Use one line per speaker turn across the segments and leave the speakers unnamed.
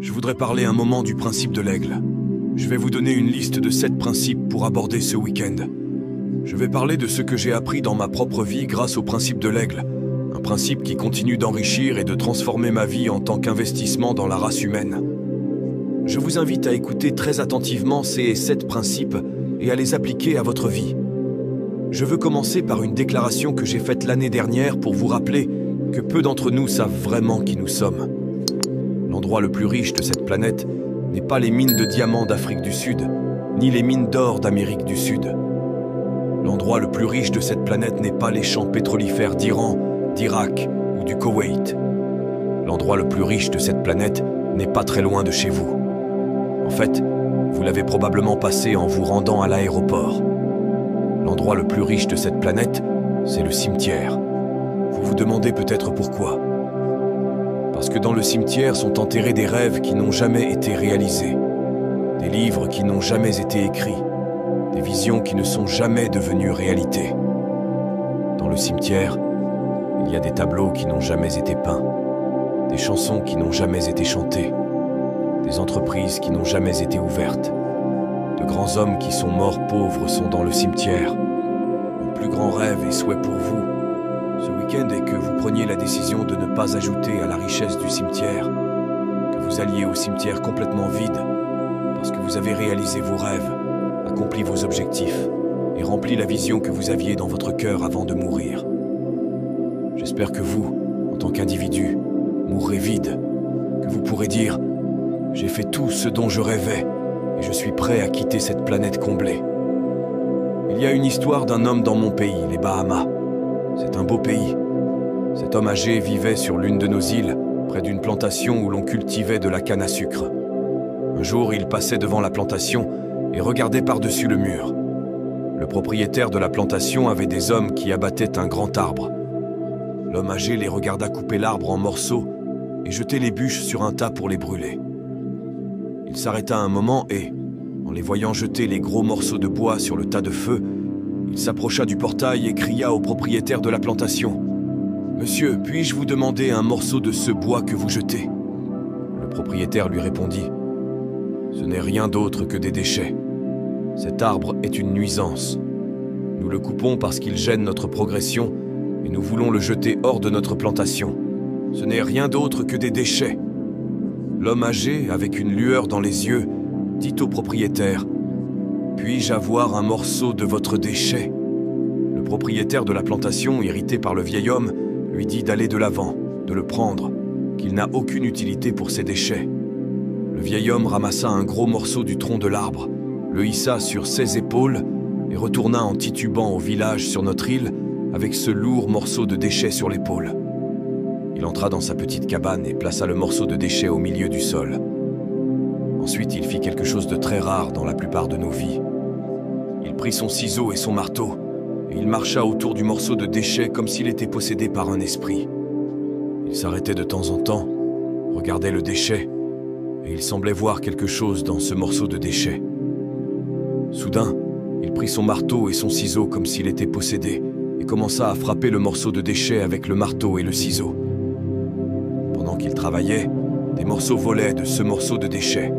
Je voudrais parler un moment du principe de l'aigle. Je vais vous donner une liste de 7 principes pour aborder ce week-end. Je vais parler de ce que j'ai appris dans ma propre vie grâce au principe de l'aigle. Un principe qui continue d'enrichir et de transformer ma vie en tant qu'investissement dans la race humaine. Je vous invite à écouter très attentivement ces 7 principes et à les appliquer à votre vie. Je veux commencer par une déclaration que j'ai faite l'année dernière pour vous rappeler que peu d'entre nous savent vraiment qui nous sommes. L'endroit le plus riche de cette planète n'est pas les mines de diamants d'Afrique du Sud, ni les mines d'or d'Amérique du Sud. L'endroit le plus riche de cette planète n'est pas les champs pétrolifères d'Iran, d'Irak ou du Koweït. L'endroit le plus riche de cette planète n'est pas très loin de chez vous. En fait, vous l'avez probablement passé en vous rendant à l'aéroport. L'endroit le plus riche de cette planète, c'est le cimetière. Vous vous demandez peut-être pourquoi. Parce que dans le cimetière sont enterrés des rêves qui n'ont jamais été réalisés, des livres qui n'ont jamais été écrits, des visions qui ne sont jamais devenues réalité. Dans le cimetière, il y a des tableaux qui n'ont jamais été peints, des chansons qui n'ont jamais été chantées, des entreprises qui n'ont jamais été ouvertes. De grands hommes qui sont morts pauvres sont dans le cimetière. Mon plus grand rêve et souhait pour vous, ce week-end, est que vous preniez la décision de ne pas ajouter à la richesse du cimetière, que vous alliez au cimetière complètement vide, parce que vous avez réalisé vos rêves, accompli vos objectifs et rempli la vision que vous aviez dans votre cœur avant de mourir. J'espère que vous, en tant qu'individu, mourrez vide, que vous pourrez dire « J'ai fait tout ce dont je rêvais et je suis prêt à quitter cette planète comblée ». Il y a une histoire d'un homme dans mon pays, les Bahamas. C'est un beau pays. Cet homme âgé vivait sur l'une de nos îles, près d'une plantation où l'on cultivait de la canne à sucre. Un jour, il passait devant la plantation et regardait par-dessus le mur. Le propriétaire de la plantation avait des hommes qui abattaient un grand arbre. L'homme âgé les regarda couper l'arbre en morceaux et jeter les bûches sur un tas pour les brûler. Il s'arrêta un moment et, en les voyant jeter les gros morceaux de bois sur le tas de feu, il s'approcha du portail et cria au propriétaire de la plantation « Monsieur, puis-je vous demander un morceau de ce bois que vous jetez ?» Le propriétaire lui répondit « Ce n'est rien d'autre que des déchets. Cet arbre est une nuisance. Nous le coupons parce qu'il gêne notre progression et nous voulons le jeter hors de notre plantation. Ce n'est rien d'autre que des déchets. » L'homme âgé, avec une lueur dans les yeux, dit au propriétaire « Puis-je avoir un morceau de votre déchet ?» Le propriétaire de la plantation, irrité par le vieil homme, lui dit d'aller de l'avant, de le prendre, qu'il n'a aucune utilité pour ses déchets. Le vieil homme ramassa un gros morceau du tronc de l'arbre, le hissa sur ses épaules et retourna en titubant au village sur notre île avec ce lourd morceau de déchet sur l'épaule. Il entra dans sa petite cabane et plaça le morceau de déchet au milieu du sol. Ensuite, il fit quelque chose de très rare dans la plupart de nos vies. Il prit son ciseau et son marteau, et il marcha autour du morceau de déchet comme s'il était possédé par un esprit. Il s'arrêtait de temps en temps, regardait le déchet, et il semblait voir quelque chose dans ce morceau de déchet. Soudain, il prit son marteau et son ciseau comme s'il était possédé, et commença à frapper le morceau de déchet avec le marteau et le ciseau. Pendant qu'il travaillait, des morceaux volaient de ce morceau de déchet.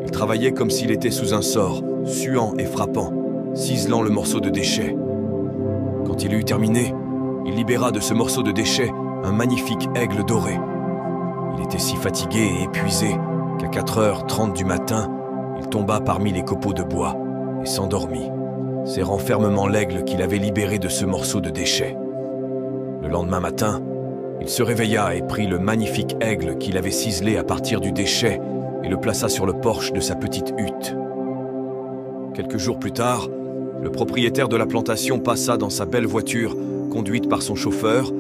Il travaillait comme s'il était sous un sort, suant et frappant, ciselant le morceau de déchet. Quand il eut terminé, il libéra de ce morceau de déchet un magnifique aigle doré. Il était si fatigué et épuisé qu'à 4h30 du matin, il tomba parmi les copeaux de bois et s'endormit, serrant fermement l'aigle qu'il avait libéré de ce morceau de déchet. Le lendemain matin, il se réveilla et prit le magnifique aigle qu'il avait ciselé à partir du déchet et le plaça sur le porche de sa petite hutte. Quelques jours plus tard, le propriétaire de la plantation passa dans sa belle voiture, conduite par son chauffeur,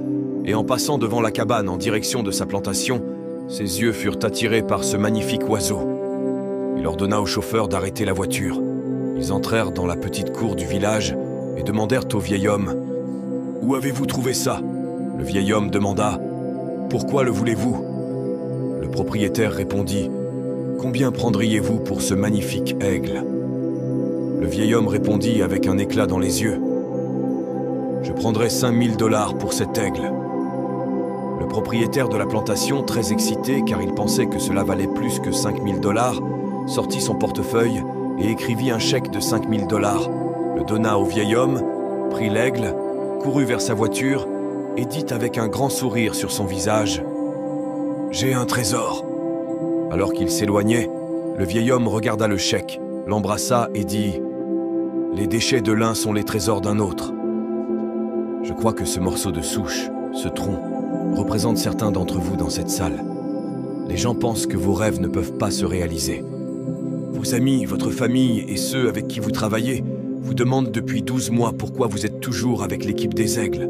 et en passant devant la cabane en direction de sa plantation, ses yeux furent attirés par ce magnifique oiseau. Il ordonna au chauffeur d'arrêter la voiture. Ils entrèrent dans la petite cour du village et demandèrent au vieil homme « Où avez-vous trouvé ça ?» Le vieil homme demanda « Pourquoi le voulez-vous » Le propriétaire répondit « Combien prendriez-vous pour ce magnifique aigle ?» Le vieil homme répondit avec un éclat dans les yeux « Je prendrai $5000 pour cet aigle. » Le Le propriétaire de la plantation, très excité car il pensait que cela valait plus que 5 000 $, sortit son portefeuille et écrivit un chèque de 5 000 $, le donna au vieil homme, prit l'aigle, courut vers sa voiture et dit avec un grand sourire sur son visage « J'ai un trésor !» Alors qu'il s'éloignait, le vieil homme regarda le chèque, l'embrassa et dit « Les déchets de l'un sont les trésors d'un autre. » Je crois que ce morceau de souche, ce tronc, représente certains d'entre vous dans cette salle. Les gens pensent que vos rêves ne peuvent pas se réaliser. Vos amis, votre famille et ceux avec qui vous travaillez vous demandent depuis 12 mois pourquoi vous êtes toujours avec l'équipe des Aigles.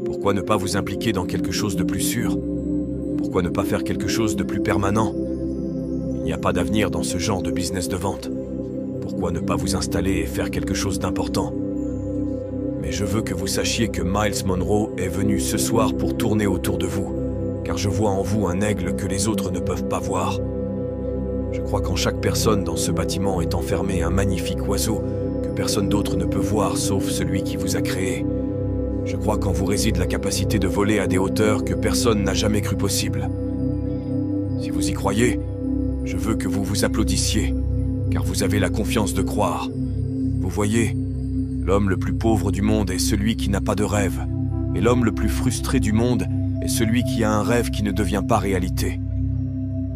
Pourquoi ne pas vous impliquer dans quelque chose de plus sûr? Pourquoi ne pas faire quelque chose de plus permanent? Il n'y a pas d'avenir dans ce genre de business de vente. Pourquoi ne pas vous installer et faire quelque chose d'important? Mais je veux que vous sachiez que Miles Monroe est venu ce soir pour tourner autour de vous, car je vois en vous un aigle que les autres ne peuvent pas voir. Je crois qu'en chaque personne dans ce bâtiment est enfermé un magnifique oiseau que personne d'autre ne peut voir sauf celui qui vous a créé. Je crois qu'en vous réside la capacité de voler à des hauteurs que personne n'a jamais cru possible. Si vous y croyez, je veux que vous vous applaudissiez, car vous avez la confiance de croire. Vous voyez, l'homme le plus pauvre du monde est celui qui n'a pas de rêve, et l'homme le plus frustré du monde est celui qui a un rêve qui ne devient pas réalité.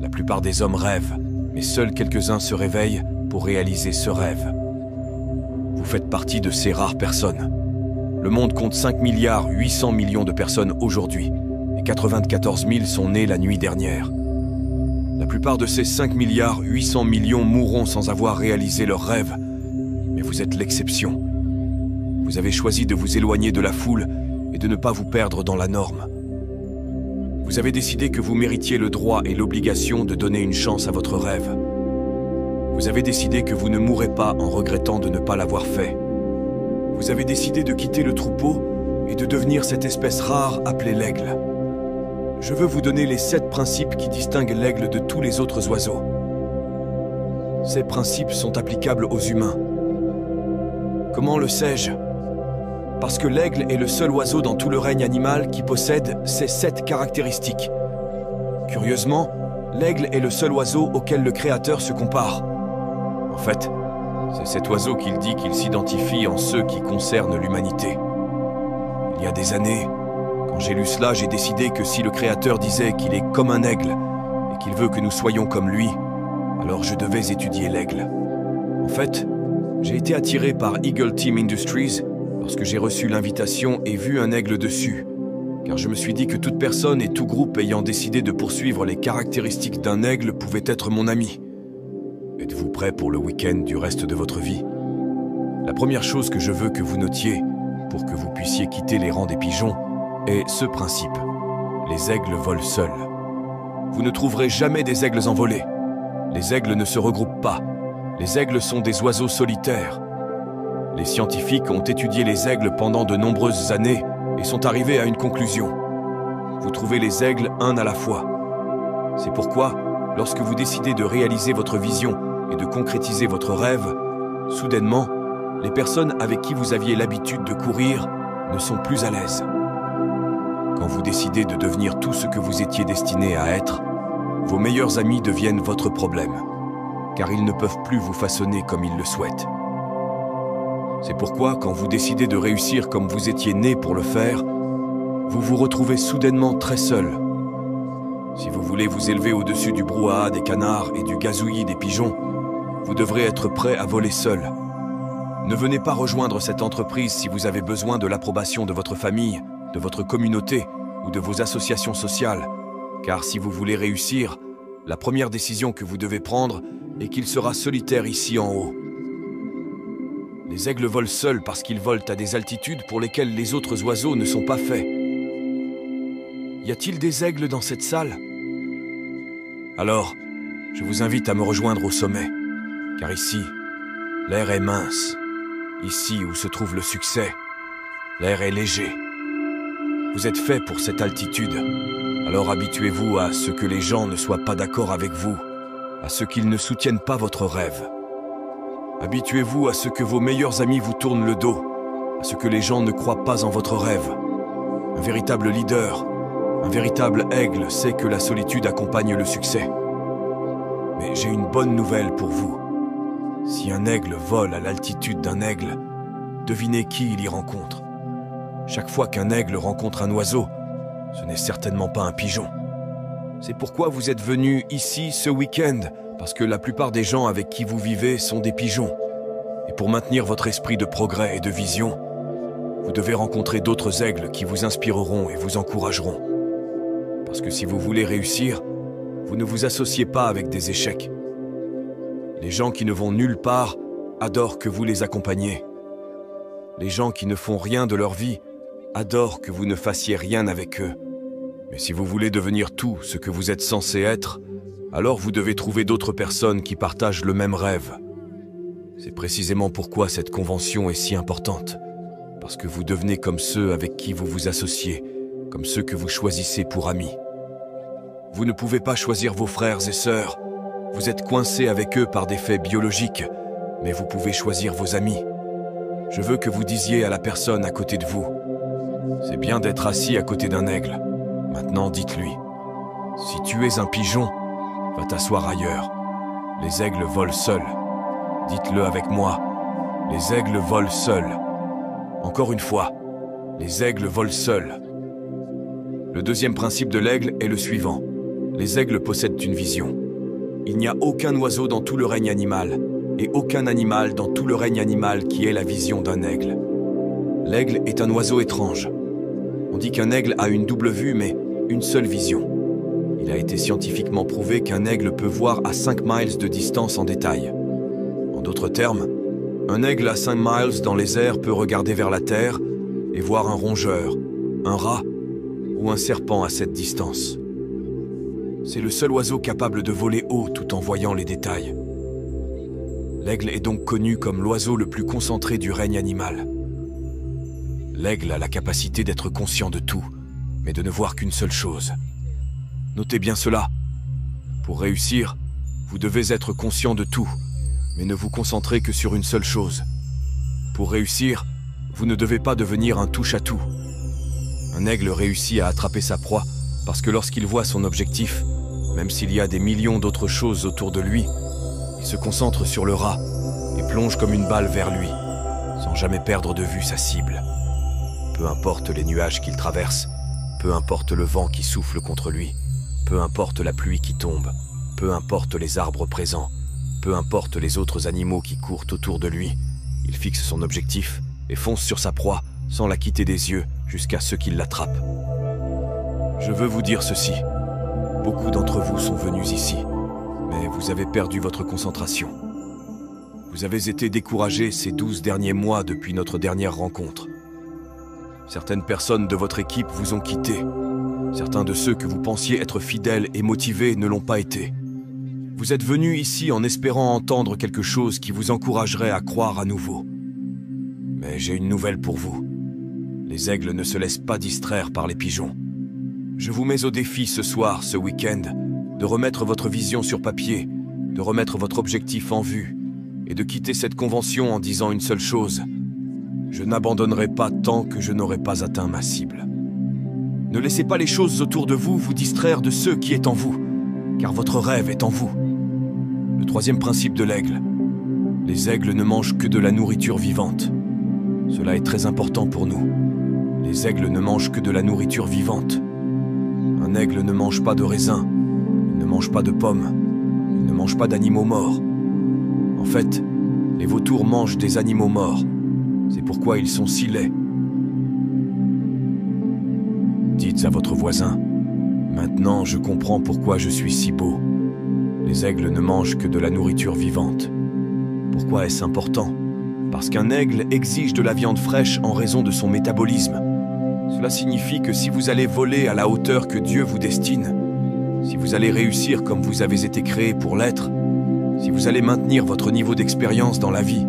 La plupart des hommes rêvent, mais seuls quelques-uns se réveillent pour réaliser ce rêve. Vous faites partie de ces rares personnes. Le monde compte 5,8 milliards de personnes aujourd'hui, et 94 000 sont nées la nuit dernière. La plupart de ces 5,8 milliards mourront sans avoir réalisé leurs rêves, mais vous êtes l'exception. Vous avez choisi de vous éloigner de la foule et de ne pas vous perdre dans la norme. Vous avez décidé que vous méritiez le droit et l'obligation de donner une chance à votre rêve. Vous avez décidé que vous ne mourrez pas en regrettant de ne pas l'avoir fait. Vous avez décidé de quitter le troupeau et de devenir cette espèce rare appelée l'aigle. Je veux vous donner les 7 principes qui distinguent l'aigle de tous les autres oiseaux. Ces principes sont applicables aux humains. Comment le sais-je? Parce que l'aigle est le seul oiseau dans tout le règne animal qui possède ces 7 caractéristiques. Curieusement, l'aigle est le seul oiseau auquel le Créateur se compare. En fait, c'est cet oiseau qu'il dit qu'il s'identifie en ceux qui concernent l'humanité. Il y a des années, quand j'ai lu cela, j'ai décidé que si le Créateur disait qu'il est comme un aigle et qu'il veut que nous soyons comme lui, alors je devais étudier l'aigle. En fait, j'ai été attiré par Eagle Team Industries lorsque j'ai reçu l'invitation et vu un aigle dessus, car je me suis dit que toute personne et tout groupe ayant décidé de poursuivre les caractéristiques d'un aigle pouvait être mon ami. Êtes-vous prêt pour le week-end du reste de votre vie? La première chose que je veux que vous notiez, pour que vous puissiez quitter les rangs des pigeons, est ce principe. Les aigles volent seuls. Vous ne trouverez jamais des aigles envolés. Les aigles ne se regroupent pas. Les aigles sont des oiseaux solitaires. Les scientifiques ont étudié les aigles pendant de nombreuses années et sont arrivés à une conclusion. Vous trouvez les aigles un à la fois. C'est pourquoi, lorsque vous décidez de réaliser votre vision et de concrétiser votre rêve, soudainement, les personnes avec qui vous aviez l'habitude de courir ne sont plus à l'aise. Quand vous décidez de devenir tout ce que vous étiez destiné à être, vos meilleurs amis deviennent votre problème, car ils ne peuvent plus vous façonner comme ils le souhaitent. C'est pourquoi, quand vous décidez de réussir comme vous étiez né pour le faire, vous vous retrouvez soudainement très seul. Si vous voulez vous élever au-dessus du brouhaha des canards et du gazouillis des pigeons, vous devrez être prêt à voler seul. Ne venez pas rejoindre cette entreprise si vous avez besoin de l'approbation de votre famille, de votre communauté ou de vos associations sociales, car si vous voulez réussir, la première décision que vous devez prendre est qu'il sera solitaire ici en haut. Les aigles volent seuls parce qu'ils volent à des altitudes pour lesquelles les autres oiseaux ne sont pas faits. Y a-t-il des aigles dans cette salle? Alors, je vous invite à me rejoindre au sommet, car ici, l'air est mince. Ici où se trouve le succès, l'air est léger. Vous êtes fait pour cette altitude, alors habituez-vous à ce que les gens ne soient pas d'accord avec vous, à ce qu'ils ne soutiennent pas votre rêve. Habituez-vous à ce que vos meilleurs amis vous tournent le dos, à ce que les gens ne croient pas en votre rêve. Un véritable leader, Un véritable aigle sait que la solitude accompagne le succès. Mais j'ai une bonne nouvelle pour vous. Si un aigle vole à l'altitude d'un aigle, devinez qui il y rencontre. Chaque fois qu'un aigle rencontre un oiseau, ce n'est certainement pas un pigeon. C'est pourquoi vous êtes venu ici ce week-end, parce que la plupart des gens avec qui vous vivez sont des pigeons. Et pour maintenir votre esprit de progrès et de vision, vous devez rencontrer d'autres aigles qui vous inspireront et vous encourageront. Parce que si vous voulez réussir, vous ne vous associez pas avec des échecs. Les gens qui ne vont nulle part adorent que vous les accompagniez. Les gens qui ne font rien de leur vie adorent que vous ne fassiez rien avec eux. Mais si vous voulez devenir tout ce que vous êtes censé être, alors vous devez trouver d'autres personnes qui partagent le même rêve. C'est précisément pourquoi cette convention est si importante. Parce que vous devenez comme ceux avec qui vous vous associez, comme ceux que vous choisissez pour amis. Vous ne pouvez pas choisir vos frères et sœurs. Vous êtes coincés avec eux par des faits biologiques, mais vous pouvez choisir vos amis. Je veux que vous disiez à la personne à côté de vous, « C'est bien d'être assis à côté d'un aigle. Maintenant, dites-lui, si tu es un pigeon, va t'asseoir ailleurs. Les aigles volent seuls. Dites-le avec moi, les aigles volent seuls. Encore une fois, les aigles volent seuls. » Le deuxième principe de l'aigle est le suivant. Les aigles possèdent une vision. Il n'y a aucun oiseau dans tout le règne animal, et aucun animal dans tout le règne animal qui ait la vision d'un aigle. L'aigle est un oiseau étrange. On dit qu'un aigle a une double vue, mais une seule vision. Il a été scientifiquement prouvé qu'un aigle peut voir à 5 miles de distance en détail. En d'autres termes, un aigle à 5 miles dans les airs peut regarder vers la terre et voir un rongeur, un rat ou un serpent à cette distance. C'est le seul oiseau capable de voler haut tout en voyant les détails. L'aigle est donc connu comme l'oiseau le plus concentré du règne animal. L'aigle a la capacité d'être conscient de tout, mais de ne voir qu'une seule chose. Notez bien cela. Pour réussir, vous devez être conscient de tout, mais ne vous concentrez que sur une seule chose. Pour réussir, vous ne devez pas devenir un touche-à-tout. Un aigle réussit à attraper sa proie parce que lorsqu'il voit son objectif, même s'il y a des millions d'autres choses autour de lui, il se concentre sur le rat et plonge comme une balle vers lui, sans jamais perdre de vue sa cible. Peu importe les nuages qu'il traverse, peu importe le vent qui souffle contre lui, peu importe la pluie qui tombe, peu importe les arbres présents, peu importe les autres animaux qui courent autour de lui, il fixe son objectif et fonce sur sa proie sans la quitter des yeux jusqu'à ce qu'il l'attrape. Je veux vous dire ceci. Beaucoup d'entre vous sont venus ici, mais vous avez perdu votre concentration. Vous avez été découragés ces 12 derniers mois depuis notre dernière rencontre. Certaines personnes de votre équipe vous ont quitté. Certains de ceux que vous pensiez être fidèles et motivés ne l'ont pas été. Vous êtes venus ici en espérant entendre quelque chose qui vous encouragerait à croire à nouveau. Mais j'ai une nouvelle pour vous. Les aigles ne se laissent pas distraire par les pigeons. Je vous mets au défi ce soir, ce week-end, de remettre votre vision sur papier, de remettre votre objectif en vue, et de quitter cette convention en disant une seule chose. Je n'abandonnerai pas tant que je n'aurai pas atteint ma cible. Ne laissez pas les choses autour de vous vous distraire de ce qui est en vous, car votre rêve est en vous. Le troisième principe de l'aigle. Les aigles ne mangent que de la nourriture vivante. Cela est très important pour nous. Les aigles ne mangent que de la nourriture vivante. Un aigle ne mange pas de raisins, il ne mange pas de pommes, il ne mange pas d'animaux morts. En fait, les vautours mangent des animaux morts. C'est pourquoi ils sont si laids. Dites à votre voisin, « Maintenant, je comprends pourquoi je suis si beau. Les aigles ne mangent que de la nourriture vivante. » Pourquoi est-ce important? Parce qu'un aigle exige de la viande fraîche en raison de son métabolisme. Cela signifie que si vous allez voler à la hauteur que Dieu vous destine, si vous allez réussir comme vous avez été créé pour l'être, si vous allez maintenir votre niveau d'expérience dans la vie,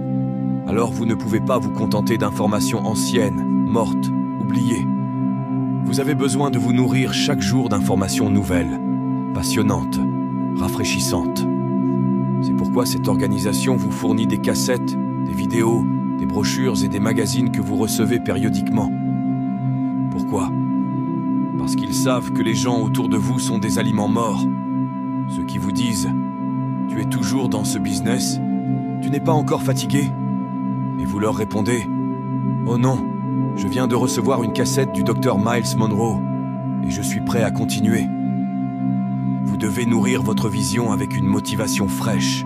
alors vous ne pouvez pas vous contenter d'informations anciennes, mortes, oubliées. Vous avez besoin de vous nourrir chaque jour d'informations nouvelles, passionnantes, rafraîchissantes. C'est pourquoi cette organisation vous fournit des cassettes, des vidéos, des brochures et des magazines que vous recevez périodiquement. Pourquoi? Parce qu'ils savent que les gens autour de vous sont des aliments morts. Ceux qui vous disent « Tu es toujours dans ce business, tu n'es pas encore fatigué ?» Et vous leur répondez « Oh non, je viens de recevoir une cassette du docteur Miles Monroe et je suis prêt à continuer. » Vous devez nourrir votre vision avec une motivation fraîche.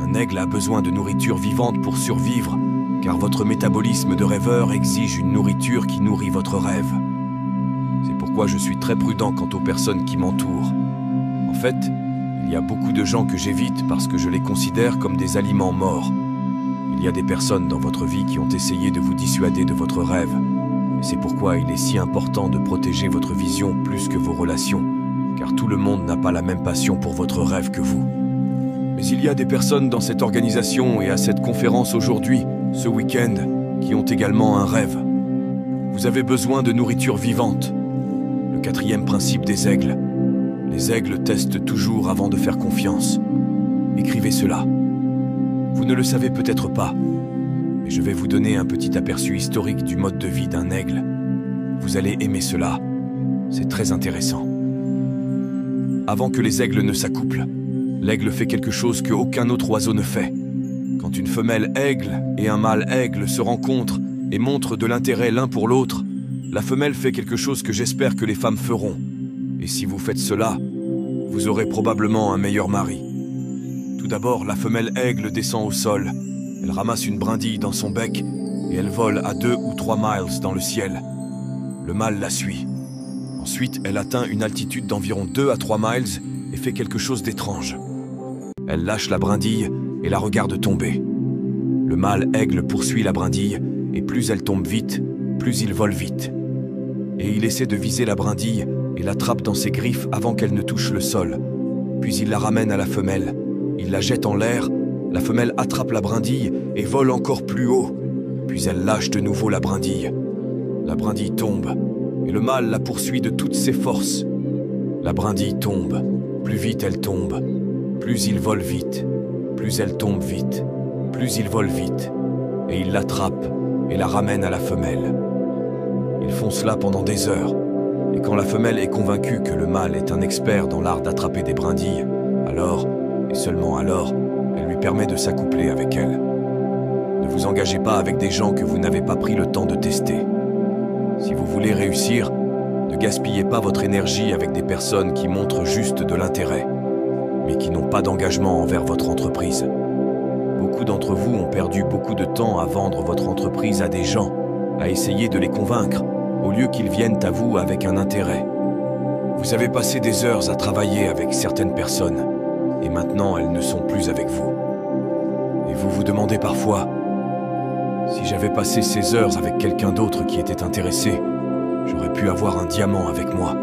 Un aigle a besoin de nourriture vivante pour survivre, car votre métabolisme de rêveur exige une nourriture qui nourrit votre rêve. C'est pourquoi je suis très prudent quant aux personnes qui m'entourent. En fait, il y a beaucoup de gens que j'évite parce que je les considère comme des aliments morts. Il y a des personnes dans votre vie qui ont essayé de vous dissuader de votre rêve. Et c'est pourquoi il est si important de protéger votre vision plus que vos relations, car tout le monde n'a pas la même passion pour votre rêve que vous. Mais il y a des personnes dans cette organisation et à cette conférence aujourd'hui, ce week-end, qui ont également un rêve. Vous avez besoin de nourriture vivante. Le 4e principe des aigles. Les aigles testent toujours avant de faire confiance. Écrivez cela. Vous ne le savez peut-être pas, mais je vais vous donner un petit aperçu historique du mode de vie d'un aigle. Vous allez aimer cela. C'est très intéressant. Avant que les aigles ne s'accouplent, l'aigle fait quelque chose qu'aucun autre oiseau ne fait. Quand une femelle aigle et un mâle aigle se rencontrent et montrent de l'intérêt l'un pour l'autre, la femelle fait quelque chose que j'espère que les femmes feront. Et si vous faites cela, vous aurez probablement un meilleur mari. Tout d'abord, la femelle aigle descend au sol. Elle ramasse une brindille dans son bec et elle vole à 2 ou 3 miles dans le ciel. Le mâle la suit. Ensuite, elle atteint une altitude d'environ 2 à 3 miles et fait quelque chose d'étrange. Elle lâche la brindille et la regarde tomber. Le mâle aigle poursuit la brindille et plus elle tombe vite, plus il vole vite. Et il essaie de viser la brindille et l'attrape dans ses griffes avant qu'elle ne touche le sol. Puis il la ramène à la femelle. Il la jette en l'air, la femelle attrape la brindille et vole encore plus haut. Puis elle lâche de nouveau la brindille. La brindille tombe et le mâle la poursuit de toutes ses forces. La brindille tombe, plus vite elle tombe, plus il vole vite, plus elle tombe vite, plus il vole vite, et il l'attrape et la ramène à la femelle. Ils font cela pendant des heures, et quand la femelle est convaincue que le mâle est un expert dans l'art d'attraper des brindilles, alors, et seulement alors, elle lui permet de s'accoupler avec elle. Ne vous engagez pas avec des gens que vous n'avez pas pris le temps de tester. Si vous voulez réussir, ne gaspillez pas votre énergie avec des personnes qui montrent juste de l'intérêt, mais qui n'ont pas d'engagement envers votre entreprise. Beaucoup d'entre vous ont perdu beaucoup de temps à vendre votre entreprise à des gens, à essayer de les convaincre, au lieu qu'ils viennent à vous avec un intérêt. Vous avez passé des heures à travailler avec certaines personnes, et maintenant elles ne sont plus avec vous. Et vous vous demandez parfois, si j'avais passé ces heures avec quelqu'un d'autre qui était intéressé, j'aurais pu avoir un diamant avec moi.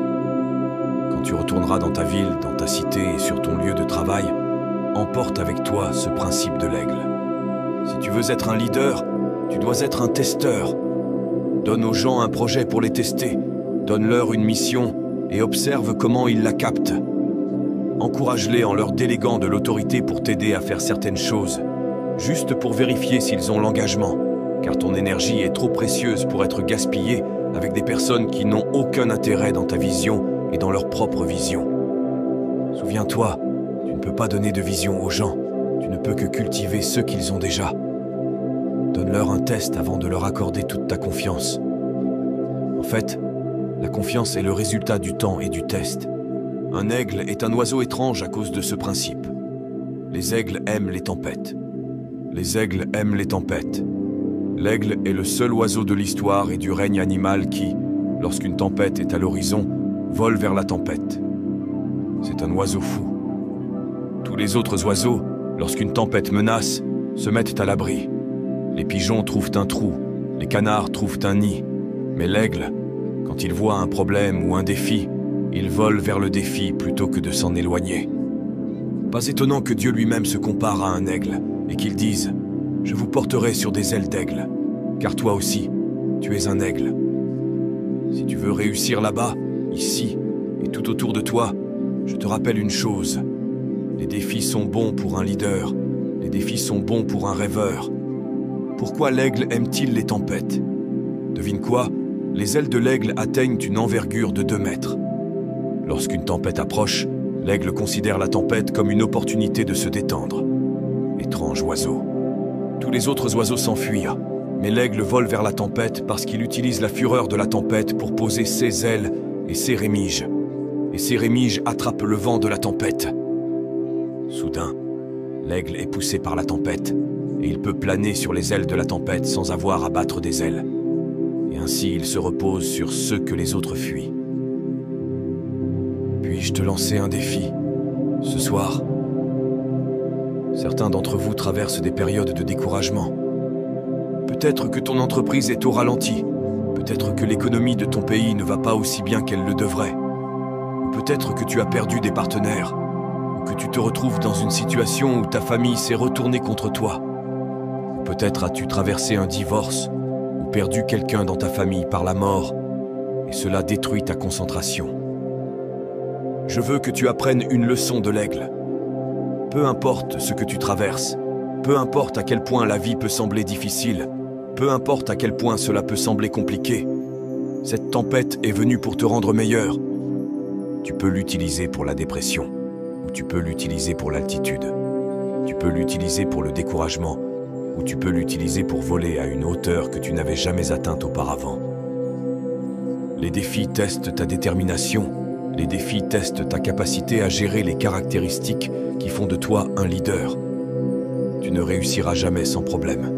Quand tu retourneras dans ta ville, dans ta cité et sur ton lieu de travail, emporte avec toi ce principe de l'aigle. Si tu veux être un leader, tu dois être un testeur. Donne aux gens un projet pour les tester, donne-leur une mission et observe comment ils la captent. Encourage-les en leur déléguant de l'autorité pour t'aider à faire certaines choses, juste pour vérifier s'ils ont l'engagement, car ton énergie est trop précieuse pour être gaspillée avec des personnes qui n'ont aucun intérêt dans ta vision et dans leur propre vision. Souviens-toi, tu ne peux pas donner de vision aux gens, tu ne peux que cultiver ceux qu'ils ont déjà. Donne-leur un test avant de leur accorder toute ta confiance. En fait, la confiance est le résultat du temps et du test. Un aigle est un oiseau étrange à cause de ce principe. Les aigles aiment les tempêtes. Les aigles aiment les tempêtes. L'aigle est le seul oiseau de l'histoire et du règne animal qui, lorsqu'une tempête est à l'horizon, vole vers la tempête. C'est un oiseau fou. Tous les autres oiseaux, lorsqu'une tempête menace, se mettent à l'abri. Les pigeons trouvent un trou, les canards trouvent un nid. Mais l'aigle, quand il voit un problème ou un défi, il vole vers le défi plutôt que de s'en éloigner. Pas étonnant que Dieu lui-même se compare à un aigle et qu'il dise « Je vous porterai sur des ailes d'aigle, car toi aussi, tu es un aigle. » Si tu veux réussir là-bas, ici et tout autour de toi, je te rappelle une chose. Les défis sont bons pour un leader, les défis sont bons pour un rêveur. Pourquoi l'aigle aime-t-il les tempêtes? Devine quoi? les ailes de l'aigle atteignent une envergure de 2 mètres. Lorsqu'une tempête approche, l'aigle considère la tempête comme une opportunité de se détendre. Étrange oiseau. Tous les autres oiseaux s'enfuirent, mais l'aigle vole vers la tempête parce qu'il utilise la fureur de la tempête pour poser ses ailes et ses rémiges. Et ses rémiges attrapent le vent de la tempête. Soudain, l'aigle est poussé par la tempête, et il peut planer sur les ailes de la tempête sans avoir à battre des ailes. Et ainsi il se repose sur ceux que les autres fuient. Puis-je te lancer un défi, ce soir? Certains d'entre vous traversent des périodes de découragement. Peut-être que ton entreprise est au ralenti. Peut-être que l'économie de ton pays ne va pas aussi bien qu'elle le devrait. Ou peut-être que tu as perdu des partenaires. Ou que tu te retrouves dans une situation où ta famille s'est retournée contre toi. Ou peut-être as-tu traversé un divorce ou perdu quelqu'un dans ta famille par la mort, et cela détruit ta concentration. Je veux que tu apprennes une leçon de l'aigle. Peu importe ce que tu traverses, peu importe à quel point la vie peut sembler difficile, peu importe à quel point cela peut sembler compliqué, cette tempête est venue pour te rendre meilleur. Tu peux l'utiliser pour la dépression, ou tu peux l'utiliser pour l'altitude. Tu peux l'utiliser pour le découragement, ou tu peux l'utiliser pour voler à une hauteur que tu n'avais jamais atteinte auparavant. Les défis testent ta détermination. Les défis testent ta capacité à gérer les caractéristiques qui font de toi un leader. Tu ne réussiras jamais sans problème.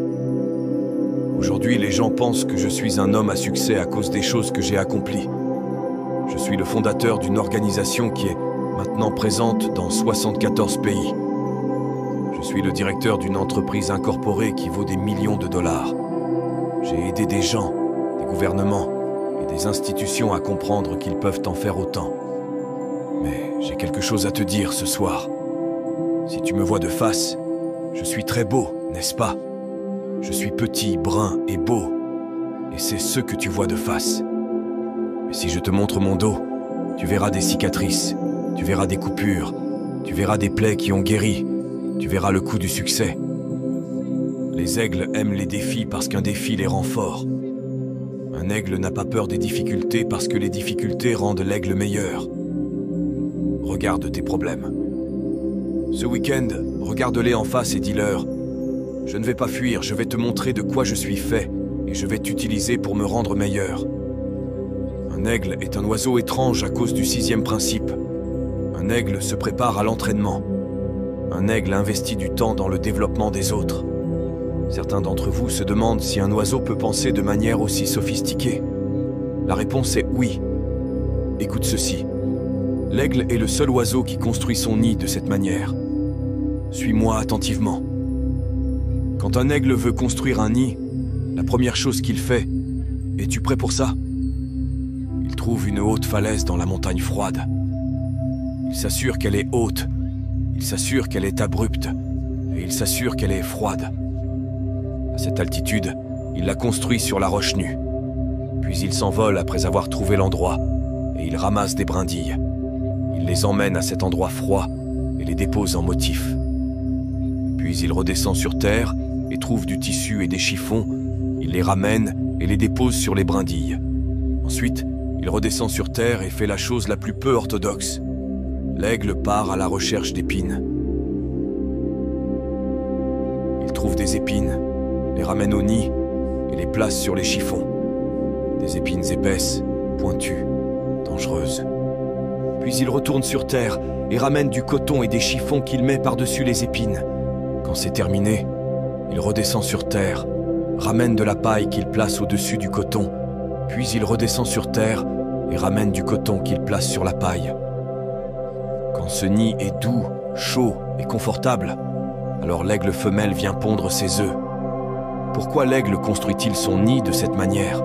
Aujourd'hui, les gens pensent que je suis un homme à succès à cause des choses que j'ai accomplies. Je suis le fondateur d'une organisation qui est maintenant présente dans 74 pays. Je suis le directeur d'une entreprise incorporée qui vaut des millions de dollars. J'ai aidé des gens, des gouvernements et des institutions à comprendre qu'ils peuvent en faire autant. Mais j'ai quelque chose à te dire ce soir. Si tu me vois de face, je suis très beau, n'est-ce pas? Je suis petit, brun et beau. Et c'est ce que tu vois de face. Mais si je te montre mon dos, tu verras des cicatrices, tu verras des coupures, tu verras des plaies qui ont guéri, tu verras le coup du succès. Les aigles aiment les défis parce qu'un défi les rend forts. Un aigle n'a pas peur des difficultés parce que les difficultés rendent l'aigle meilleur. Regarde tes problèmes. Ce week-end, regarde-les en face et dis-leur « Je ne vais pas fuir, je vais te montrer de quoi je suis fait et je vais t'utiliser pour me rendre meilleur. » Un aigle est un oiseau étrange à cause du 6e principe. Un aigle se prépare à l'entraînement. Un aigle investit du temps dans le développement des autres. Certains d'entre vous se demandent si un oiseau peut penser de manière aussi sophistiquée. La réponse est oui. Écoute ceci. L'aigle est le seul oiseau qui construit son nid de cette manière. Suis-moi attentivement. Quand un aigle veut construire un nid, la première chose qu'il fait, es-tu prêt pour ça? Il trouve une haute falaise dans la montagne froide. Il s'assure qu'elle est haute, il s'assure qu'elle est abrupte, et il s'assure qu'elle est froide. À cette altitude, il la construit sur la roche nue. Puis il s'envole après avoir trouvé l'endroit, et il ramasse des brindilles. Il les emmène à cet endroit froid et les dépose en motif. Puis il redescend sur terre et trouve du tissu et des chiffons. Il les ramène et les dépose sur les brindilles. Ensuite, il redescend sur terre et fait la chose la plus peu orthodoxe. L'aigle part à la recherche d'épines. Il trouve des épines, les ramène au nid et les place sur les chiffons. Des épines épaisses, pointues, dangereuses. Puis il retourne sur terre et ramène du coton et des chiffons qu'il met par-dessus les épines. Quand c'est terminé, il redescend sur terre, ramène de la paille qu'il place au-dessus du coton, puis il redescend sur terre et ramène du coton qu'il place sur la paille. Quand ce nid est doux, chaud et confortable, alors l'aigle femelle vient pondre ses œufs. Pourquoi l'aigle construit-il son nid de cette manière?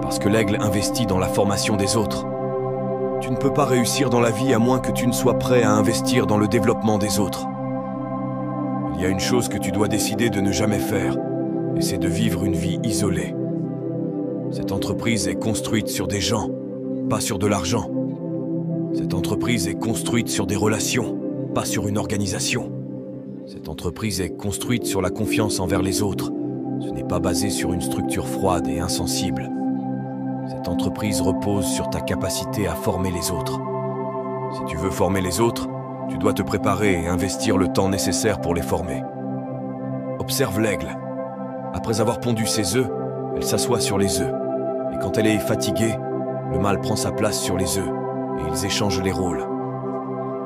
Parce que l'aigle investit dans la formation des autres. Tu ne peux pas réussir dans la vie à moins que tu ne sois prêt à investir dans le développement des autres. Il y a une chose que tu dois décider de ne jamais faire, et c'est de vivre une vie isolée. Cette entreprise est construite sur des gens, pas sur de l'argent. Cette entreprise est construite sur des relations, pas sur une organisation. Cette entreprise est construite sur la confiance envers les autres. Ce n'est pas basé sur une structure froide et insensible. Cette entreprise repose sur ta capacité à former les autres. Si tu veux former les autres, tu dois te préparer et investir le temps nécessaire pour les former. Observe l'aigle. Après avoir pondu ses œufs, elle s'assoit sur les œufs. Et quand elle est fatiguée, le mâle prend sa place sur les œufs et ils échangent les rôles.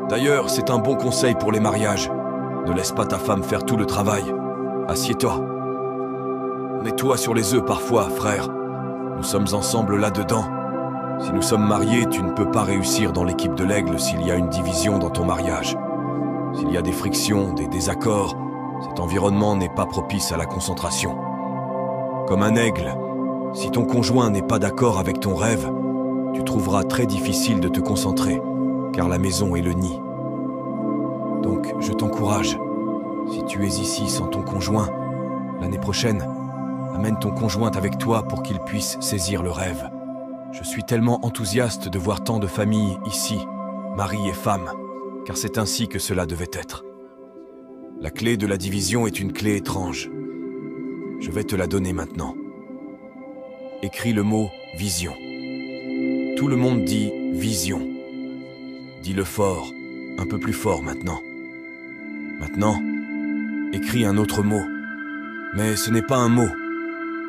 D'ailleurs, c'est un bon conseil pour les mariages. Ne laisse pas ta femme faire tout le travail. Assieds-toi. Mets-toi sur les œufs parfois, frère. Nous sommes ensemble là-dedans. Si nous sommes mariés, tu ne peux pas réussir dans l'équipe de l'aigle s'il y a une division dans ton mariage. S'il y a des frictions, des désaccords, cet environnement n'est pas propice à la concentration. Comme un aigle, si ton conjoint n'est pas d'accord avec ton rêve, tu trouveras très difficile de te concentrer, car la maison est le nid. Donc, je t'encourage. Si tu es ici sans ton conjoint, l'année prochaine, amène ton conjoint avec toi pour qu'il puisse saisir le rêve. Je suis tellement enthousiaste de voir tant de familles ici, mari et femme, car c'est ainsi que cela devait être. La clé de la division est une clé étrange. Je vais te la donner maintenant. Écris le mot « vision ». Tout le monde dit « vision ». Dis-le fort, un peu plus fort maintenant. Maintenant, écris un autre mot. Mais ce n'est pas un mot,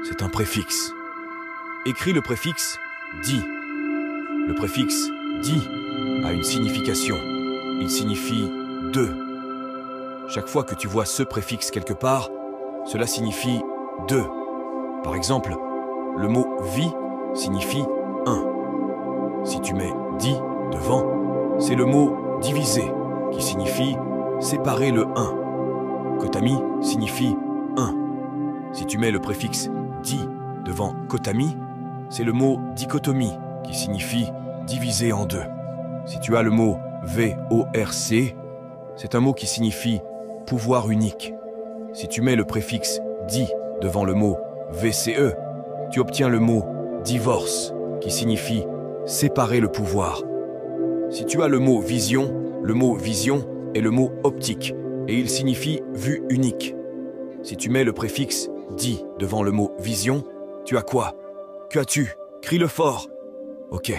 c'est un préfixe. Écris le préfixe « di ». Le préfixe « di » a une signification. Il signifie « deux ». Chaque fois que tu vois ce préfixe quelque part, cela signifie « deux ». Par exemple, le mot « vie » signifie « un ». Si tu mets « di » devant, c'est le mot « diviser » qui signifie « séparer le 1 ». Kotami signifie « un ». Si tu mets le préfixe « di » devant « kotami », c'est le mot « dichotomie » qui signifie « diviser en deux ». Si tu as le mot « VORC », c'est un mot qui signifie « pouvoir unique ». Si tu mets le préfixe « di » devant le mot « VCE », tu obtiens le mot « divorce » qui signifie « séparer le pouvoir ». Si tu as le mot « vision », le mot « vision » est le mot « optique » et il signifie « vue unique ». Si tu mets le préfixe « di » devant le mot « vision », tu as quoi? Qu'as-tu? Crie-le fort. Ok.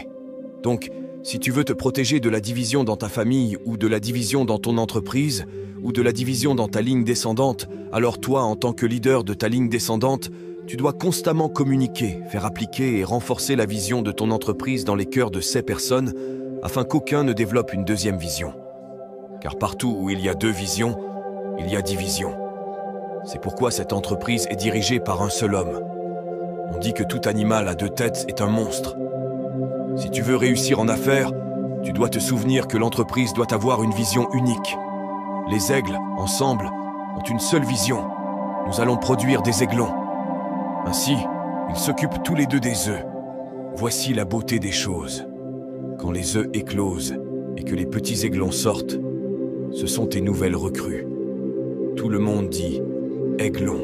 Donc, si tu veux te protéger de la division dans ta famille ou de la division dans ton entreprise ou de la division dans ta ligne descendante, alors toi, en tant que leader de ta ligne descendante, tu dois constamment communiquer, faire appliquer et renforcer la vision de ton entreprise dans les cœurs de ces personnes afin qu'aucun ne développe une deuxième vision. Car partout où il y a deux visions, il y a division. C'est pourquoi cette entreprise est dirigée par un seul homme. On dit que tout animal à deux têtes est un monstre. Si tu veux réussir en affaires, tu dois te souvenir que l'entreprise doit avoir une vision unique. Les aigles, ensemble, ont une seule vision. Nous allons produire des aiglons. Ainsi, ils s'occupent tous les deux des œufs. Voici la beauté des choses. Quand les œufs éclosent et que les petits aiglons sortent, ce sont tes nouvelles recrues. Tout le monde dit « aiglon ».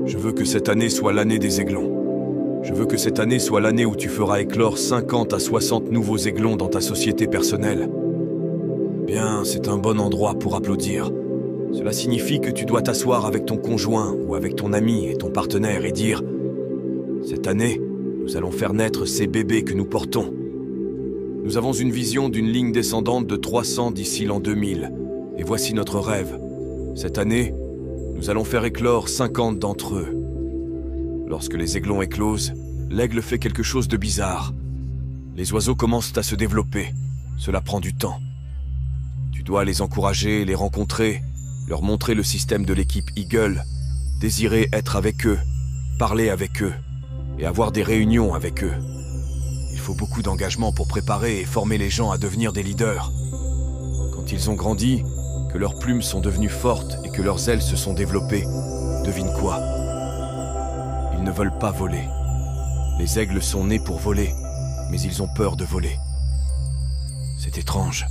Je veux que cette année soit l'année des aiglons. Je veux que cette année soit l'année où tu feras éclore 50 à 60 nouveaux aiglons dans ta société personnelle. Bien, c'est un bon endroit pour applaudir. Cela signifie que tu dois t'asseoir avec ton conjoint ou avec ton ami et ton partenaire et dire « Cette année, nous allons faire naître ces bébés que nous portons. Nous avons une vision d'une ligne descendante de 300 d'ici l'an 2000. Et voici notre rêve. Cette année, nous allons faire éclore 50 d'entre eux. » Lorsque les aiglons éclosent, l'aigle fait quelque chose de bizarre. Les oiseaux commencent à se développer. Cela prend du temps. Tu dois les encourager, les rencontrer, leur montrer le système de l'équipe Eagle, désirer être avec eux, parler avec eux et avoir des réunions avec eux. Il faut beaucoup d'engagement pour préparer et former les gens à devenir des leaders. Quand ils ont grandi, que leurs plumes sont devenues fortes et que leurs ailes se sont développées, devine quoi? Ils ne veulent pas voler. Les aigles sont nés pour voler, mais ils ont peur de voler. C'est étrange.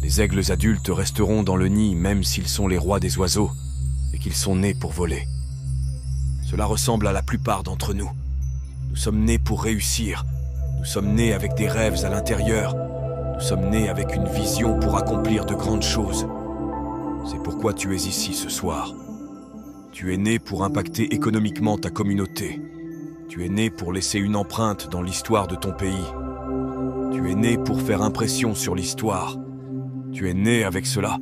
Les aigles adultes resteront dans le nid même s'ils sont les rois des oiseaux et qu'ils sont nés pour voler. Cela ressemble à la plupart d'entre nous. Nous sommes nés pour réussir. Nous sommes nés avec des rêves à l'intérieur. Nous sommes nés avec une vision pour accomplir de grandes choses. C'est pourquoi tu es ici ce soir. Tu es né pour impacter économiquement ta communauté. Tu es né pour laisser une empreinte dans l'histoire de ton pays. Tu es né pour faire impression sur l'histoire. Tu es né avec cela,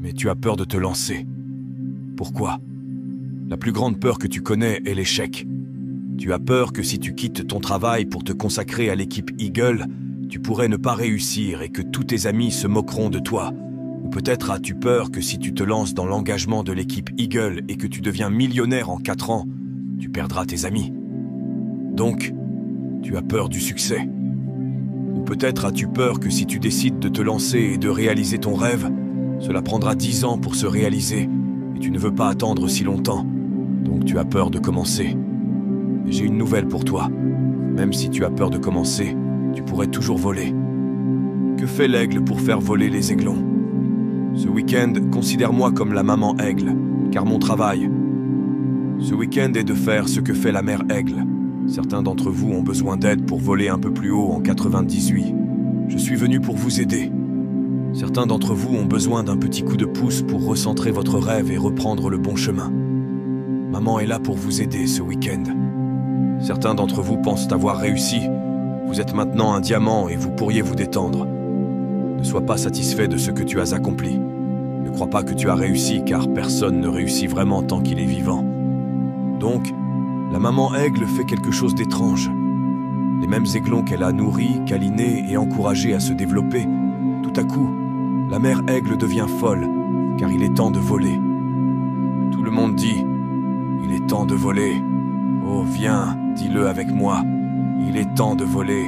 mais tu as peur de te lancer. Pourquoi? La plus grande peur que tu connais est l'échec. Tu as peur que si tu quittes ton travail pour te consacrer à l'équipe Eagle, tu pourrais ne pas réussir et que tous tes amis se moqueront de toi. Ou peut-être as-tu peur que si tu te lances dans l'engagement de l'équipe Eagle et que tu deviens millionnaire en 4 ans, tu perdras tes amis. Donc, tu as peur du succès. Ou peut-être as-tu peur que si tu décides de te lancer et de réaliser ton rêve, cela prendra 10 ans pour se réaliser et tu ne veux pas attendre si longtemps. Donc tu as peur de commencer. Mais j'ai une nouvelle pour toi. Même si tu as peur de commencer, tu pourrais toujours voler. Que fait l'aigle pour faire voler les aiglons? Ce week-end, considère-moi comme la maman aigle, car mon travail, ce week-end est de faire ce que fait la mère aigle. Certains d'entre vous ont besoin d'aide pour voler un peu plus haut en 98. Je suis venu pour vous aider. Certains d'entre vous ont besoin d'un petit coup de pouce pour recentrer votre rêve et reprendre le bon chemin. Maman est là pour vous aider ce week-end. Certains d'entre vous pensent avoir réussi. Vous êtes maintenant un diamant et vous pourriez vous détendre. Ne sois pas satisfait de ce que tu as accompli. Ne crois pas que tu as réussi car personne ne réussit vraiment tant qu'il est vivant. Donc, la maman aigle fait quelque chose d'étrange. Les mêmes aiglons qu'elle a nourris, câlinés et encouragés à se développer, tout à coup, la mère aigle devient folle, car il est temps de voler. Tout le monde dit « Il est temps de voler ». Oh, viens, dis-le avec moi. Il est temps de voler.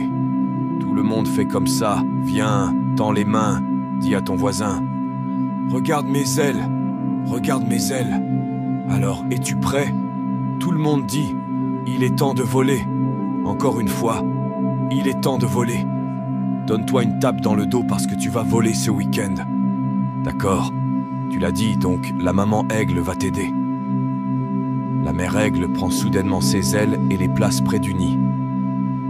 Tout le monde fait comme ça. Viens, tends les mains, dis à ton voisin. Regarde mes ailes, regarde mes ailes. Alors, es-tu prêt? Tout le monde dit, il est temps de voler. Encore une fois, il est temps de voler. Donne-toi une tape dans le dos parce que tu vas voler ce week-end. D'accord, tu l'as dit, donc la maman aigle va t'aider. La mère aigle prend soudainement ses ailes et les place près du nid.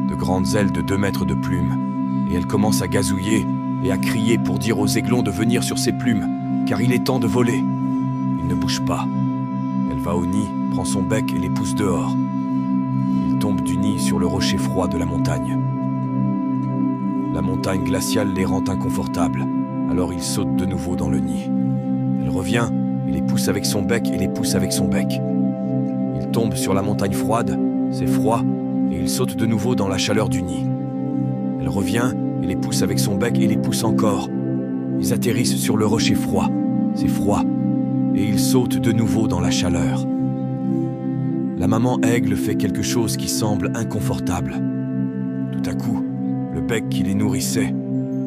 De grandes ailes de 2 mètres de plumes. Et elle commence à gazouiller et à crier pour dire aux aiglons de venir sur ses plumes, car il est temps de voler. Ils ne bougent pas. Elle va au nid, prend son bec et les pousse dehors. Ils tombent du nid sur le rocher froid de la montagne. La montagne glaciale les rend inconfortables, alors ils sautent de nouveau dans le nid. Elle revient et les pousse avec son bec et les pousse avec son bec. Ils tombent sur la montagne froide, c'est froid, et ils sautent de nouveau dans la chaleur du nid. Elle revient et les pousse avec son bec et les pousse encore. Ils atterrissent sur le rocher froid, c'est froid, et ils sautent de nouveau dans la chaleur. La maman aigle fait quelque chose qui semble inconfortable. Tout à coup, le bec qui les nourrissait,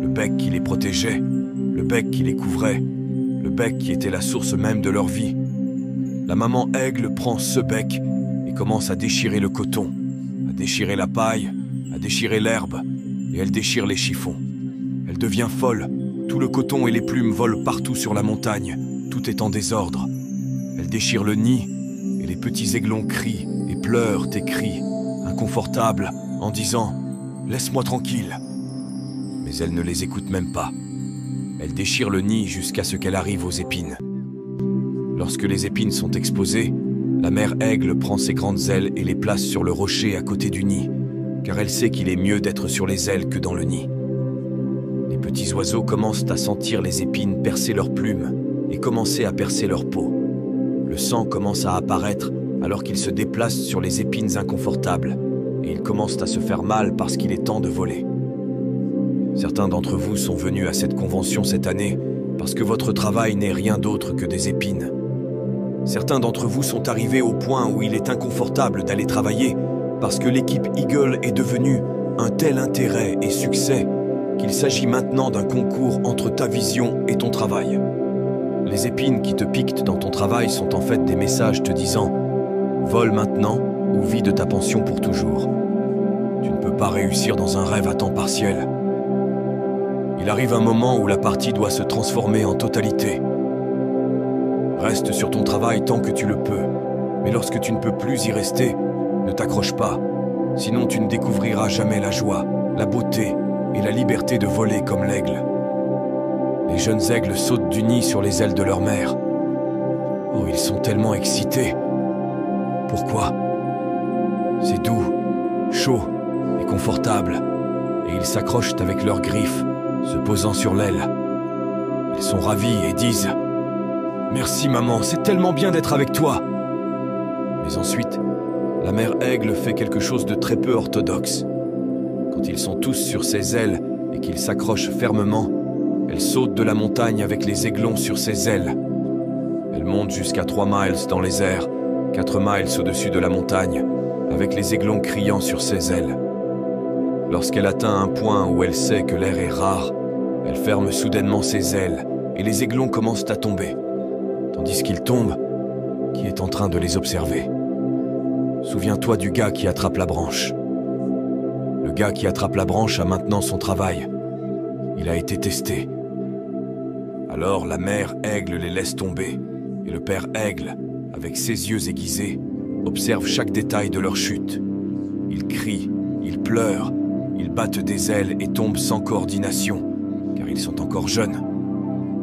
le bec qui les protégeait, le bec qui les couvrait, le bec qui était la source même de leur vie. La maman aigle prend ce bec et commence à déchirer le coton, à déchirer la paille, à déchirer l'herbe, et elle déchire les chiffons. Elle devient folle, tout le coton et les plumes volent partout sur la montagne, tout est en désordre. Elle déchire le nid, et les petits aiglons crient et pleurent et crient, inconfortables, en disant « Laisse-moi tranquille ». Mais elle ne les écoute même pas. Elle déchire le nid jusqu'à ce qu'elle arrive aux épines. Lorsque les épines sont exposées, la mère aigle prend ses grandes ailes et les place sur le rocher à côté du nid, car elle sait qu'il est mieux d'être sur les ailes que dans le nid. Les petits oiseaux commencent à sentir les épines percer leurs plumes et commencer à percer leur peau. Le sang commence à apparaître alors qu'ils se déplacent sur les épines inconfortables et ils commencent à se faire mal parce qu'il est temps de voler. Certains d'entre vous sont venus à cette convention cette année parce que votre travail n'est rien d'autre que des épines. Certains d'entre vous sont arrivés au point où il est inconfortable d'aller travailler parce que l'équipe Eagle est devenue un tel intérêt et succès qu'il s'agit maintenant d'un concours entre ta vision et ton travail. Les épines qui te piquent dans ton travail sont en fait des messages te disant « Vole maintenant ou vis de ta pension pour toujours ». Tu ne peux pas réussir dans un rêve à temps partiel. Il arrive un moment où la partie doit se transformer en totalité. Reste sur ton travail tant que tu le peux, mais lorsque tu ne peux plus y rester, ne t'accroche pas, sinon tu ne découvriras jamais la joie, la beauté et la liberté de voler comme l'aigle. Les jeunes aigles sautent du nid sur les ailes de leur mère. Oh, ils sont tellement excités. Pourquoi? C'est doux, chauds et confortables, et ils s'accrochent avec leurs griffes, se posant sur l'aile. Ils sont ravis et disent « Merci maman, c'est tellement bien d'être avec toi !» Mais ensuite, la mère aigle fait quelque chose de très peu orthodoxe. Quand ils sont tous sur ses ailes et qu'ils s'accrochent fermement, elle saute de la montagne avec les aiglons sur ses ailes. Elle monte jusqu'à 3 miles dans les airs, 4 miles au-dessus de la montagne, avec les aiglons criant sur ses ailes. Lorsqu'elle atteint un point où elle sait que l'air est rare, elle ferme soudainement ses ailes et les aiglons commencent à tomber, tandis qu'ils tombent, qui est en train de les observer. Souviens-toi du gars qui attrape la branche. Le gars qui attrape la branche a maintenant son travail. Il a été testé. Alors la mère aigle les laisse tomber, et le père aigle, avec ses yeux aiguisés, observe chaque détail de leur chute. Ils crient, ils pleurent, ils battent des ailes et tombent sans coordination, car ils sont encore jeunes.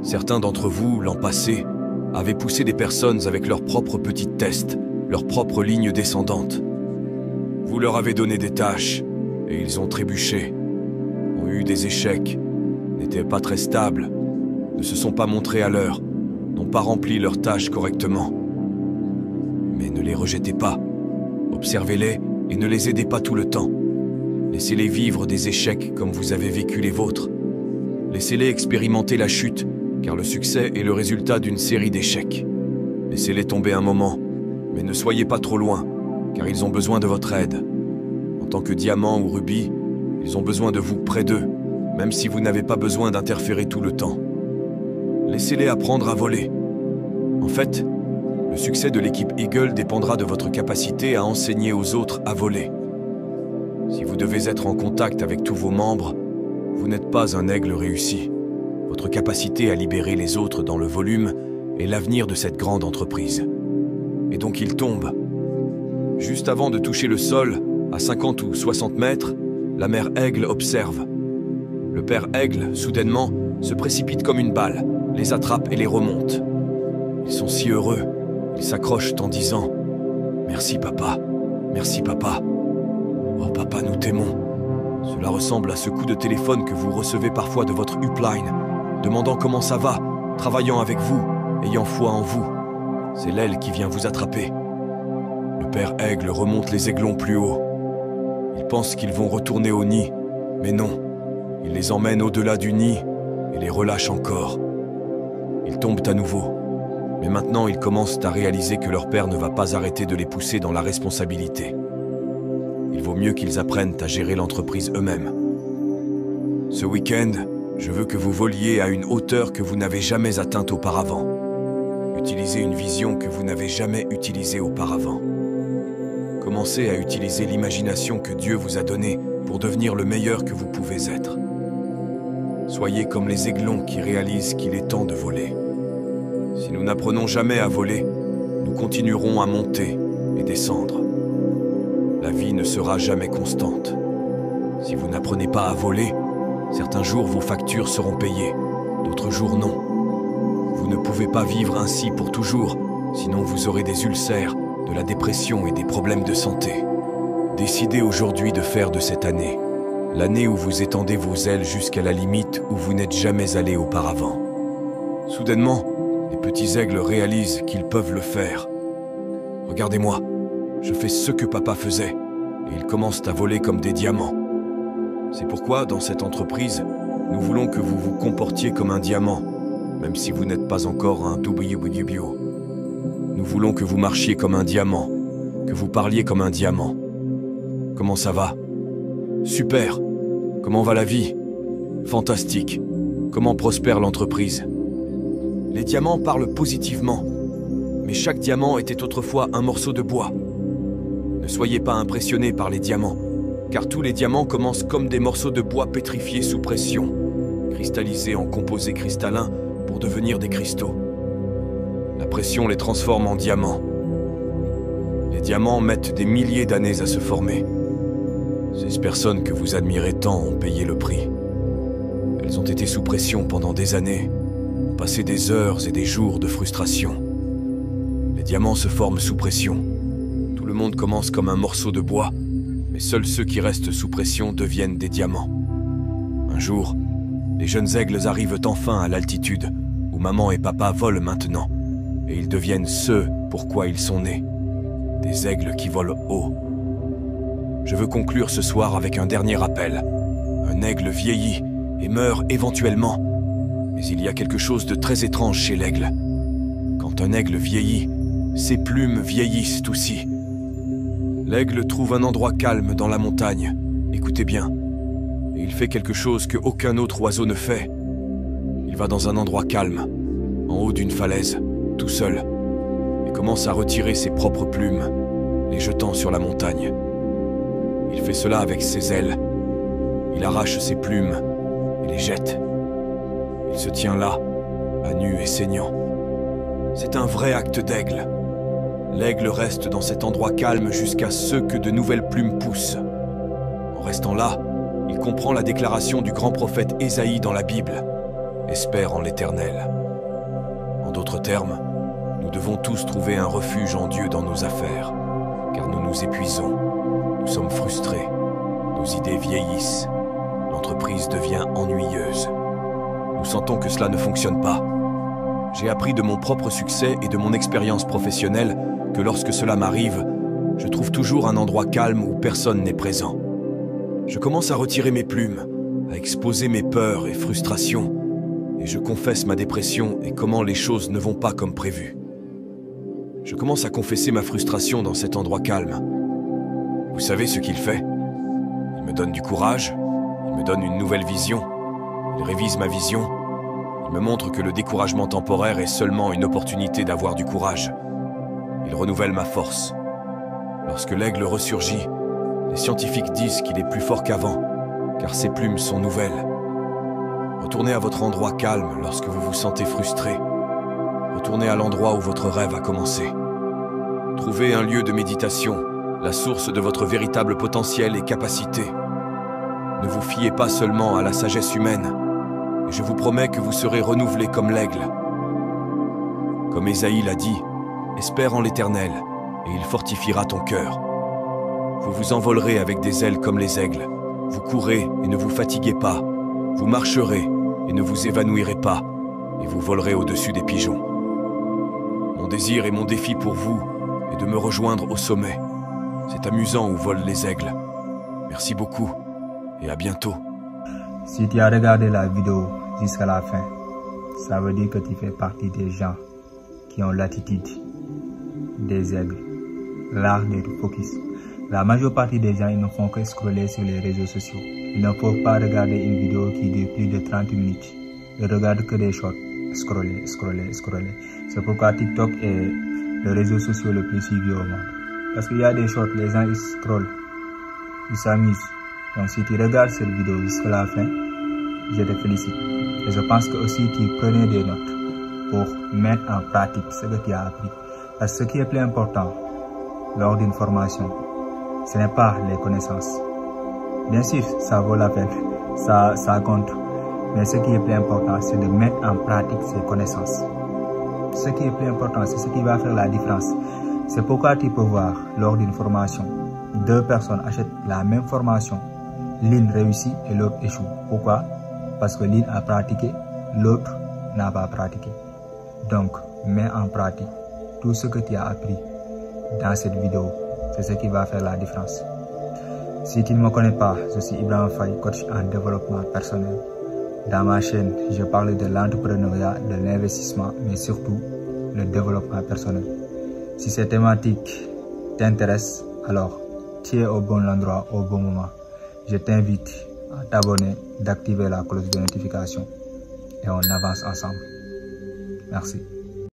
Certains d'entre vous, l'an passé, avaient poussé des personnes avec leurs propres petites tests, leurs propres lignes descendantes. Vous leur avez donné des tâches, et ils ont trébuché, ont eu des échecs, n'étaient pas très stables, ne se sont pas montrés à l'heure, n'ont pas rempli leurs tâches correctement. Mais ne les rejetez pas, observez-les et ne les aidez pas tout le temps. Laissez-les vivre des échecs comme vous avez vécu les vôtres. Laissez-les expérimenter la chute, car le succès est le résultat d'une série d'échecs. Laissez-les tomber un moment, mais ne soyez pas trop loin, car ils ont besoin de votre aide. En tant que diamant ou rubis, ils ont besoin de vous près d'eux, même si vous n'avez pas besoin d'interférer tout le temps. Laissez-les apprendre à voler. En fait, le succès de l'équipe Eagle dépendra de votre capacité à enseigner aux autres à voler. Si vous devez être en contact avec tous vos membres, vous n'êtes pas un aigle réussi. Votre capacité à libérer les autres dans le volume est l'avenir de cette grande entreprise. Et donc il tombe. Juste avant de toucher le sol, à 50 ou 60 mètres, la mère aigle observe. Le père aigle, soudainement, se précipite comme une balle, les attrape et les remonte. Ils sont si heureux, ils s'accrochent en disant « Merci papa, merci papa. Oh papa, nous t'aimons. » Cela ressemble à ce coup de téléphone que vous recevez parfois de votre upline, demandant comment ça va, travaillant avec vous, ayant foi en vous. C'est l'aile qui vient vous attraper. Le père aigle remonte les aiglons plus haut. Ils pensent qu'ils vont retourner au nid, mais non. Il les emmène au-delà du nid et les relâche encore. Ils tombent à nouveau. Mais maintenant, ils commencent à réaliser que leur père ne va pas arrêter de les pousser dans la responsabilité. Il vaut mieux qu'ils apprennent à gérer l'entreprise eux-mêmes. Ce week-end, je veux que vous voliez à une hauteur que vous n'avez jamais atteinte auparavant. Utilisez une vision que vous n'avez jamais utilisée auparavant. Commencez à utiliser l'imagination que Dieu vous a donnée pour devenir le meilleur que vous pouvez être. Soyez comme les aiglons qui réalisent qu'il est temps de voler. Si nous n'apprenons jamais à voler, nous continuerons à monter et descendre. La vie ne sera jamais constante. Si vous n'apprenez pas à voler, certains jours vos factures seront payées, d'autres jours non. Vous ne pouvez pas vivre ainsi pour toujours, sinon vous aurez des ulcères, de la dépression et des problèmes de santé. Décidez aujourd'hui de faire de cette année l'année où vous étendez vos ailes jusqu'à la limite où vous n'êtes jamais allé auparavant. Soudainement, les petits aigles réalisent qu'ils peuvent le faire. Regardez-moi, je fais ce que papa faisait, et ils commencent à voler comme des diamants. C'est pourquoi, dans cette entreprise, nous voulons que vous vous comportiez comme un diamant, même si vous n'êtes pas encore un WWBO. Nous voulons que vous marchiez comme un diamant, que vous parliez comme un diamant. Comment ça va? Super! Comment va la vie? Fantastique! Comment prospère l'entreprise? Les diamants parlent positivement, mais chaque diamant était autrefois un morceau de bois. Ne soyez pas impressionnés par les diamants, car tous les diamants commencent comme des morceaux de bois pétrifiés sous pression, cristallisés en composés cristallins pour devenir des cristaux. La pression les transforme en diamants. Les diamants mettent des milliers d'années à se former. Ces personnes que vous admirez tant ont payé le prix. Elles ont été sous pression pendant des années, ont passé des heures et des jours de frustration. Les diamants se forment sous pression. Tout le monde commence comme un morceau de bois, mais seuls ceux qui restent sous pression deviennent des diamants. Un jour, les jeunes aigles arrivent enfin à l'altitude où maman et papa volent maintenant, et ils deviennent ceux pour quoi ils sont nés, des aigles qui volent haut. Je veux conclure ce soir avec un dernier rappel. Un aigle vieillit et meurt éventuellement, mais il y a quelque chose de très étrange chez l'aigle. Quand un aigle vieillit, ses plumes vieillissent aussi. L'aigle trouve un endroit calme dans la montagne, écoutez bien, et il fait quelque chose que aucun autre oiseau ne fait. Il va dans un endroit calme, en haut d'une falaise, tout seul, et commence à retirer ses propres plumes, les jetant sur la montagne. Il fait cela avec ses ailes. Il arrache ses plumes et les jette. Il se tient là, à nu et saignant. C'est un vrai acte d'aigle. L'aigle reste dans cet endroit calme jusqu'à ce que de nouvelles plumes poussent. En restant là, il comprend la déclaration du grand prophète Ésaïe dans la Bible. « Espère en l'Éternel ». En d'autres termes, nous devons tous trouver un refuge en Dieu dans nos affaires, car nous nous épuisons, nous sommes frustrés, nos idées vieillissent, l'entreprise devient ennuyeuse. Nous sentons que cela ne fonctionne pas. J'ai appris de mon propre succès et de mon expérience professionnelle que lorsque cela m'arrive, je trouve toujours un endroit calme où personne n'est présent. Je commence à retirer mes plumes, à exposer mes peurs et frustrations, et je confesse ma dépression et comment les choses ne vont pas comme prévu. Je commence à confesser ma frustration dans cet endroit calme. Vous savez ce qu'il fait? Il me donne du courage, il me donne une nouvelle vision, il révise ma vision, il me montre que le découragement temporaire est seulement une opportunité d'avoir du courage. Il renouvelle ma force. Lorsque l'aigle ressurgit, les scientifiques disent qu'il est plus fort qu'avant, car ses plumes sont nouvelles. Retournez à votre endroit calme lorsque vous vous sentez frustré. Retournez à l'endroit où votre rêve a commencé. Trouvez un lieu de méditation, la source de votre véritable potentiel et capacité. Ne vous fiez pas seulement à la sagesse humaine, et je vous promets que vous serez renouvelé comme l'aigle. Comme Ésaïe l'a dit, espère en l'Éternel, et il fortifiera ton cœur. Vous vous envolerez avec des ailes comme les aigles. Vous courrez et ne vous fatiguez pas. Vous marcherez et ne vous évanouirez pas, et vous volerez au-dessus des pigeons. Mon désir et mon défi pour vous est de me rejoindre au sommet. C'est amusant où volent les aigles. Merci beaucoup et à bientôt.
Si tu as regardé la vidéo jusqu'à la fin, ça veut dire que tu fais partie des gens qui ont l'attitude des aigles, l'art d'être focus. La majeure partie des gens, ils ne font que scroller sur les réseaux sociaux. Ils ne peuvent pas regarder une vidéo qui dure plus de 30 minutes. Ils regardent que des shorts, scroller. C'est pourquoi TikTok est le réseau social le plus suivi au monde. Parce qu'il y a des shorts, les gens ils scrollent, ils s'amusent. Donc si tu regardes cette vidéo jusqu'à la fin, je te félicite. Et je pense que aussi tu prenais des notes pour mettre en pratique ce que tu as appris. Parce que ce qui est plus important lors d'une formation, ce n'est pas les connaissances. Bien sûr, ça vaut la peine, ça compte. Mais ce qui est plus important, c'est de mettre en pratique ces connaissances. Ce qui est plus important, c'est ce qui va faire la différence. C'est pourquoi tu peux voir, lors d'une formation, deux personnes achètent la même formation. L'une réussit et l'autre échoue. Pourquoi? Parce que l'une a pratiqué, l'autre n'a pas pratiqué. Donc, mets en pratique tout ce que tu as appris dans cette vidéo. C'est ce qui va faire la différence. Si tu ne me connais pas, je suis Ibrahim Faye, coach en développement personnel. Dans ma chaîne, je parle de l'entrepreneuriat, de l'investissement, mais surtout le développement personnel. Si cette thématique t'intéresse, alors tu es au bon endroit, au bon moment. Je t'invite à t'abonner, d'activer la cloche de notification et on avance ensemble. Merci.